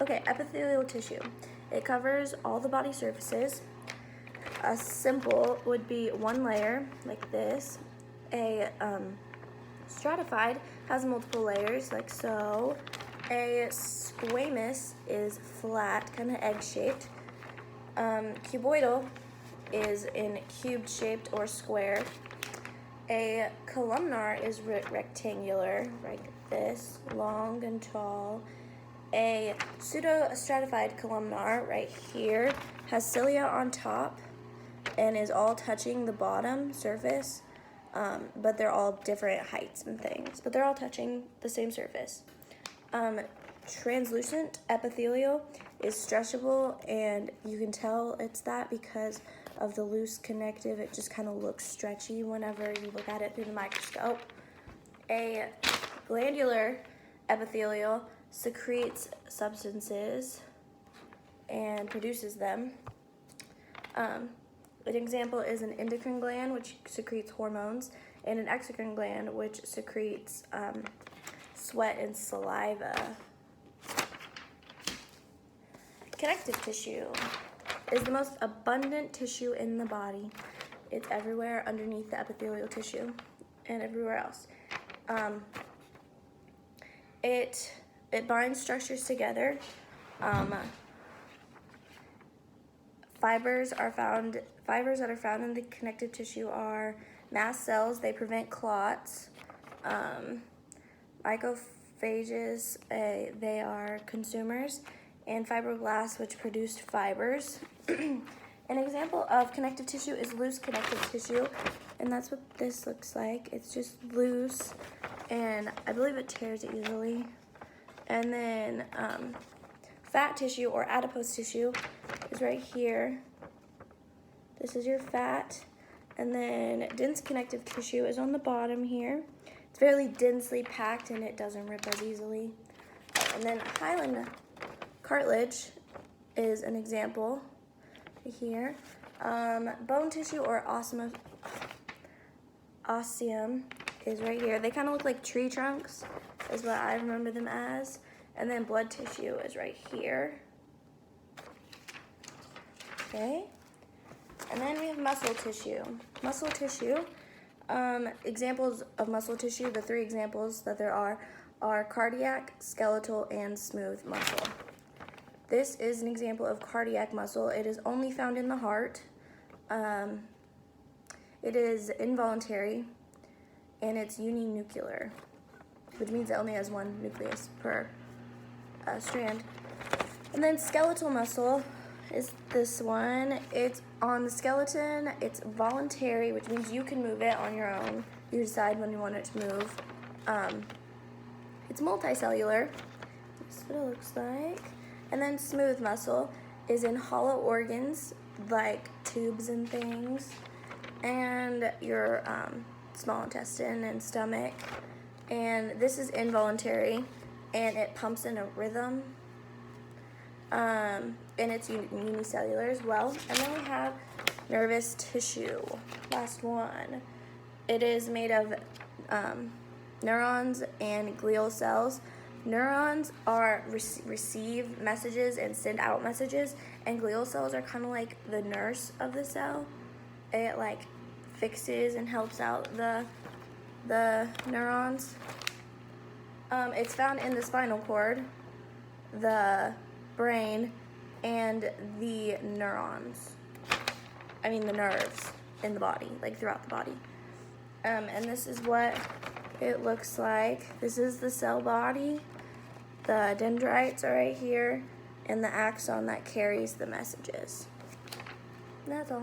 Okay, epithelial tissue. It covers all the body surfaces. A simple would be one layer, like this. A stratified has multiple layers, like so. A squamous is flat, kind of egg-shaped. Cuboidal is in cube-shaped or square. A columnar is rectangular, like this, long and tall. A pseudo-stratified columnar, right here, has cilia on top and is all touching the bottom surface, but they're all different heights and things, but they're all touching the same surface. Translucent epithelial is stretchable, and you can tell it's that because of the loose connective. It just kind of looks stretchy whenever you look at it through the microscope. A glandular epithelial secretes substances and produces them. An example is an endocrine gland, which secretes hormones, and an exocrine gland, which secretes sweat and saliva. Connective tissue is the most abundant tissue in the body. It's everywhere underneath the epithelial tissue and everywhere else. It binds structures together. Fibers that are found in the connective tissue are mast cells. They prevent clots. Macrophages, they are consumers, and fibroblasts, which produce fibers. An example of connective tissue is loose connective tissue, and that's what this looks like. It's just loose, and I believe it tears easily. And then fat tissue or adipose tissue is right here. This is your fat. And then dense connective tissue is on the bottom here. It's fairly densely packed and it doesn't rip as easily. And then hyaline cartilage is an example here. Bone tissue or osseum is right here. They kind of look like tree trunks is what I remember them as. And then blood tissue is right here. Okay. And then we have muscle tissue. Muscle tissue, examples of muscle tissue, the three examples that there are cardiac, skeletal, and smooth muscle. This is an example of cardiac muscle. It is only found in the heart. It is involuntary, and it's uninuclear, which means it only has one nucleus per strand. And then skeletal muscle is this one. It's on the skeleton. It's voluntary, which means you can move it on your own. You decide when you want it to move. It's multicellular. That's what it looks like. And then smooth muscle is in hollow organs, like tubes and things, and your small intestine and stomach. And this is involuntary, and it pumps in a rhythm. And it's unicellular as well. And then we have nervous tissue, last one. It is made of neurons and glial cells. Neurons are receive messages and send out messages, and glial cells are kind of like the nurse of the cell. It like fixes and helps out the neurons. It's found in the spinal cord, the brain, and the nerves in the body, like throughout the body. And this is what it looks like. This is the cell body. The dendrites are right here, and the axon that carries the messages. And that's all.